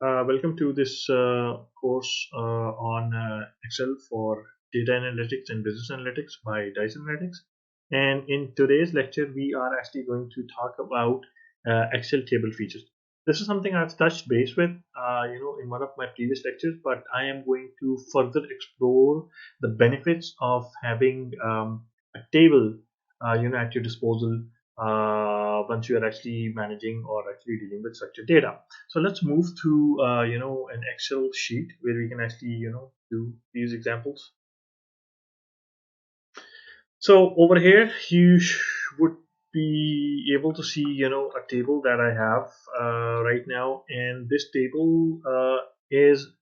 Welcome to this course on Excel for data analytics and business analytics by Dice Analytics. And in today's lecture, we are actually going to talk about Excel table features. This is something I've touched base with, in one of my previous lectures, but I am going to further explore the benefits of having a table, at your disposal once you are actually managing or actually dealing with structured data. So let's move to an Excel sheet where we can actually do these examples. So over here you would be able to see a table that I have right now, and this table is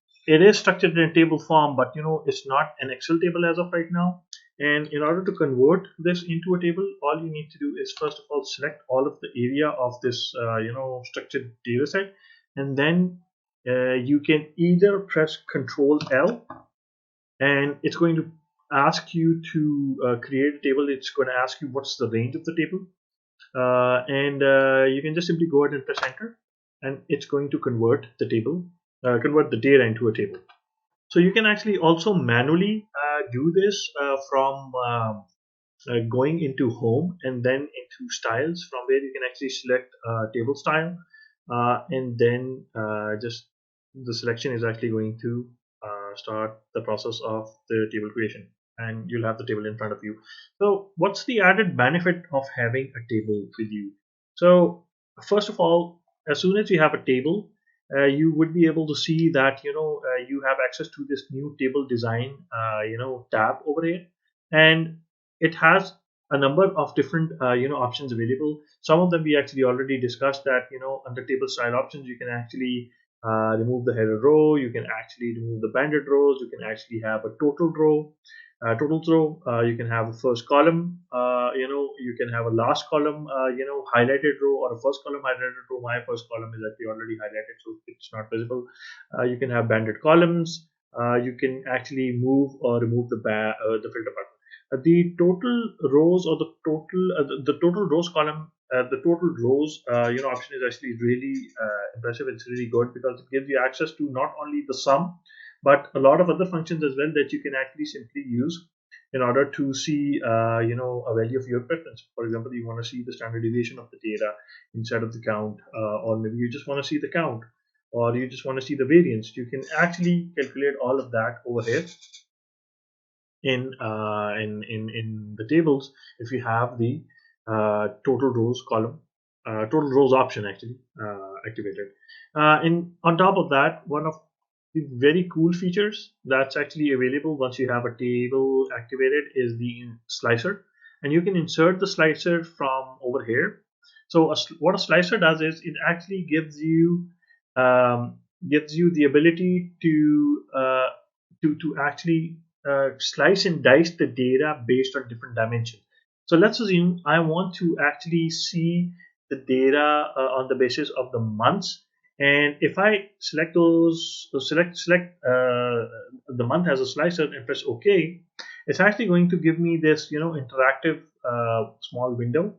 structured in a table form, but it's not an Excel table as of right now. And in order to convert this into a table, all you need to do is first of all select all of the area of this structured data set, and then you can either press Control L, and it's going to ask you to create a table. It's going to ask you what's the range of the table, and you can just simply go ahead and press enter, and it's going to convert the data into a table. So you can actually also manually do this from going into home and then into styles, from where you can actually select table style, and then just the selection is actually going to start the process of the table creation, and you'll have the table in front of you. So what's the added benefit of having a table with you? So first of all, as soon as you have a table, you would be able to see that you have access to this new table design tab over here, and it has a number of different options available. Some of them we actually already discussed, that under table style options you can actually remove the header row, you can actually remove the banded rows, you can actually have a totals row, you can have a first column, you can have a last column highlighted row, or a first column highlighted row. My first column is actually already highlighted, so it's not visible. You can have banded columns, you can actually move or remove the filter button. The total rows, or the total rows column, the total rows option is actually really impressive. It's really good because it gives you access to not only the sum, but a lot of other functions as well that you can actually simply use in order to see a value of your preference. For example, you want to see the standard deviation of the data instead of the count, or maybe you just want to see the count, or you just want to see the variance. You can actually calculate all of that over here in the tables if you have the total rows column, total rows option actually activated. And on top of that, one of the very cool features that's actually available once you have a table activated is the slicer, and you can insert the slicer from over here. So what a slicer does is it actually gives you the ability to actually slice and dice the data based on different dimensions. So let's assume I want to actually see the data on the basis of the months, and if I select the month as a slicer and press OK, it's actually going to give me this interactive small window,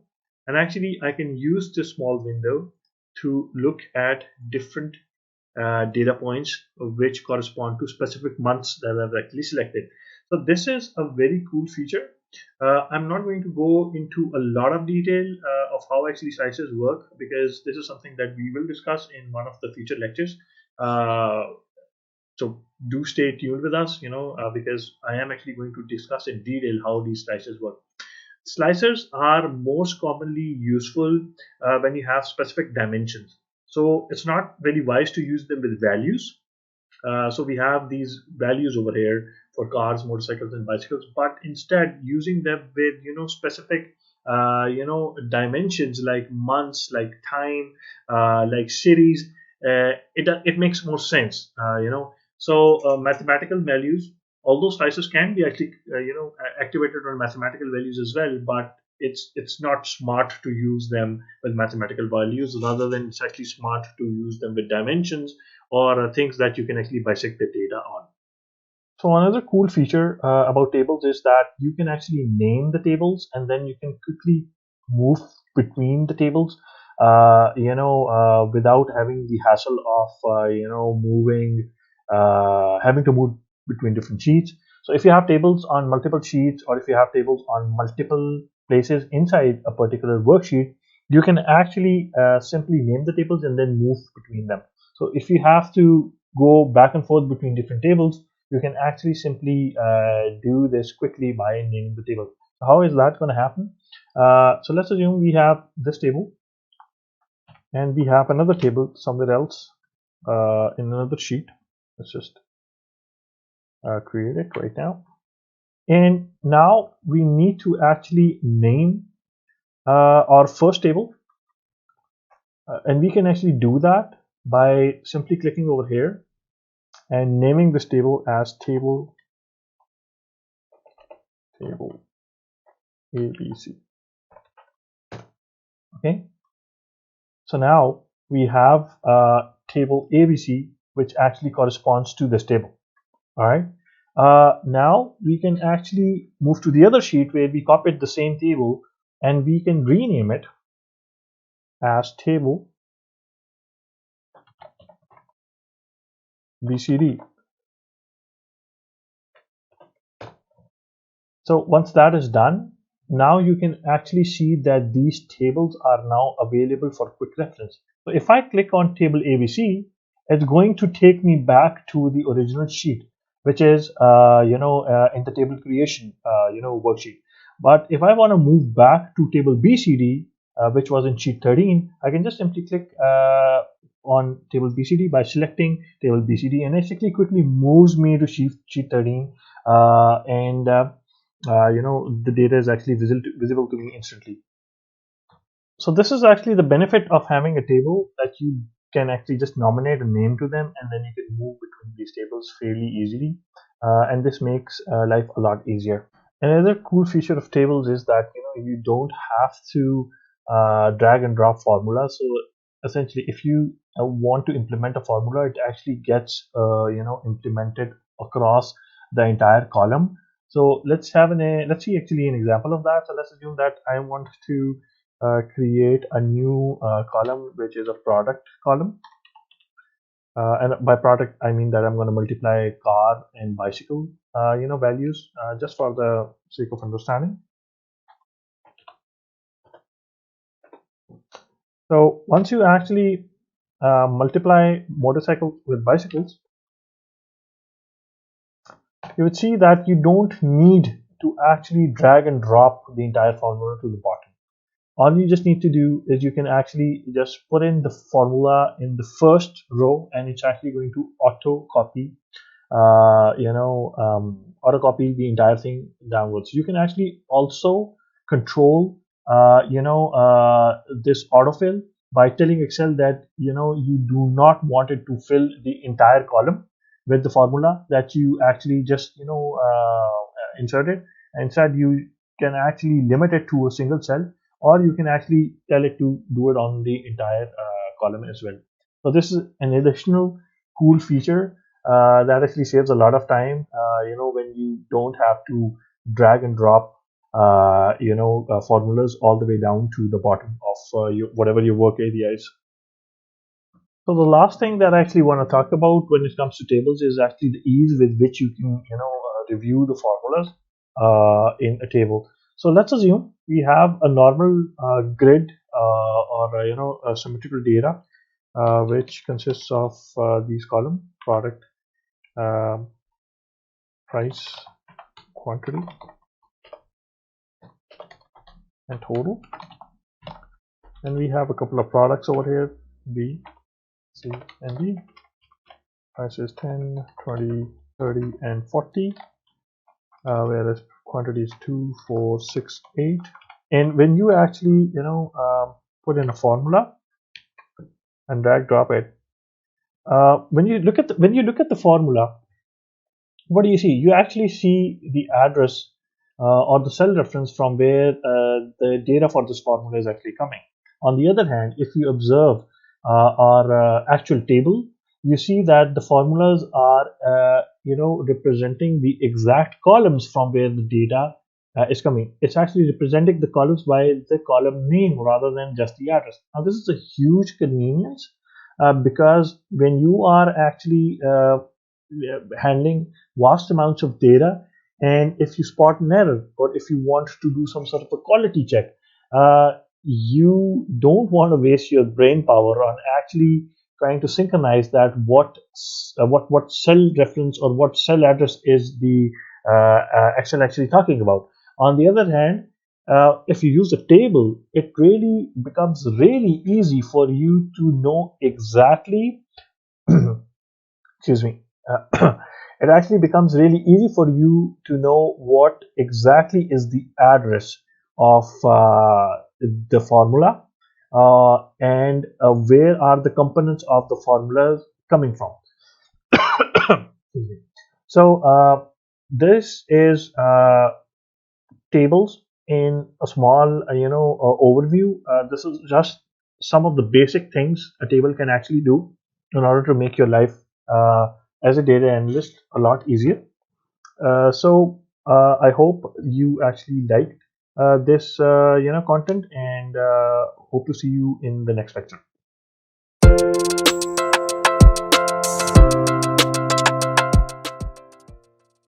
and actually I can use this small window to look at different data points which correspond to specific months that I've actually selected. So this is a very cool feature. I'm not going to go into a lot of detail of how actually slices work, because this is something that we will discuss in one of the future lectures. Uh, so do stay tuned with us, because I am actually going to discuss in detail how these slices work. Slicers are most commonly useful when you have specific dimensions. So it's not very wise to use them with values. So we have these values over here for cars, motorcycles, and bicycles, but instead using them with specific dimensions like months, like time, like cities, it makes more sense. So mathematical values, although slices can be actually activated on mathematical values as well, but it's not smart to use them with mathematical values. Rather than, it's actually smart to use them with dimensions, or things that you can actually bisect the data on. So another cool feature about tables is that you can actually name the tables, and then you can quickly move between the tables. without having the hassle of moving, having to move between different sheets. So if you have tables on multiple sheets, or if you have tables on multiple places inside a particular worksheet, you can actually simply name the tables and then move between them. So if you have to go back and forth between different tables, you can actually simply do this quickly by naming the table. So how is that going to happen? So let's assume we have this table and we have another table somewhere else in another sheet. Let's just create it right now. And now we need to actually name our first table, and we can actually do that by simply clicking over here and naming this table as table ABC. Okay, so now we have table ABC, which actually corresponds to this table. All right. Now we can actually move to the other sheet where we copied the same table, and we can rename it as table BCD. So once that is done, now you can actually see that these tables are now available for quick reference. So if I click on table ABC, it's going to take me back to the original sheet, which is in the table creation worksheet. But if I want to move back to table BCD, which was in sheet 13, I can just simply click on table BCD by selecting table BCD, and it actually quickly moves me to sheet 13, and the data is actually visible to me instantly. So this is actually the benefit of having a table, that you can actually just nominate a name to them, and then you can move between these tables fairly easily, and this makes life a lot easier. Another cool feature of tables is that you don't have to drag and drop formulas. So essentially, if you want to implement a formula, it actually gets implemented across the entire column. So let's see actually an example of that. So let's assume that I want to create a new column, which is a product column. And by product, I mean that I'm going to multiply car and bicycle, values, just for the sake of understanding. So once you actually multiply motorcycles with bicycles, you would see that you don't need to actually drag and drop the entire formula to the bottom. All you just need to do is you can actually just put in the formula in the first row, and it's actually going to auto copy auto copy the entire thing downwards. You can actually also control this autofill by telling Excel that you do not want it to fill the entire column with the formula that you actually just inserted. Instead, you can actually limit it to a single cell, or you can actually tell it to do it on the entire column as well. So this is an additional cool feature that actually saves a lot of time, when you don't have to drag and drop formulas all the way down to the bottom of whatever your work area is. So the last thing that I actually want to talk about when it comes to tables is actually the ease with which you can review the formulas in a table. So let's assume we have a normal grid or a symmetrical data which consists of these columns: product, price, quantity, and total. And we have a couple of products over here: B, C, and D. Prices 10, 20, 30, and 40, whereas quantity is 2, 4, 6, 8. And when you actually put in a formula and drag drop it, when you look at the formula, what do you see? You actually see the address or the cell reference from where the data for this formula is actually coming. On the other hand, if you observe our actual table, you see that the formulas are representing the exact columns from where the data is coming. It's actually representing the columns by the column name rather than just the address. Now this is a huge convenience because when you are actually handling vast amounts of data, and if you spot an error or if you want to do some sort of a quality check, you don't want to waste your brain power on actually trying to synchronize that what cell reference or what cell address is the Excel actually talking about. On the other hand, if you use a table, it really becomes really easy for you to know exactly excuse me, it actually becomes really easy for you to know what exactly is the address of the formula and where are the components of the formulas coming from. So this is tables in a small overview. This is just some of the basic things a table can actually do in order to make your life uh, as a data analyst a lot easier. So I hope you actually liked this content, and hope to see you in the next lecture.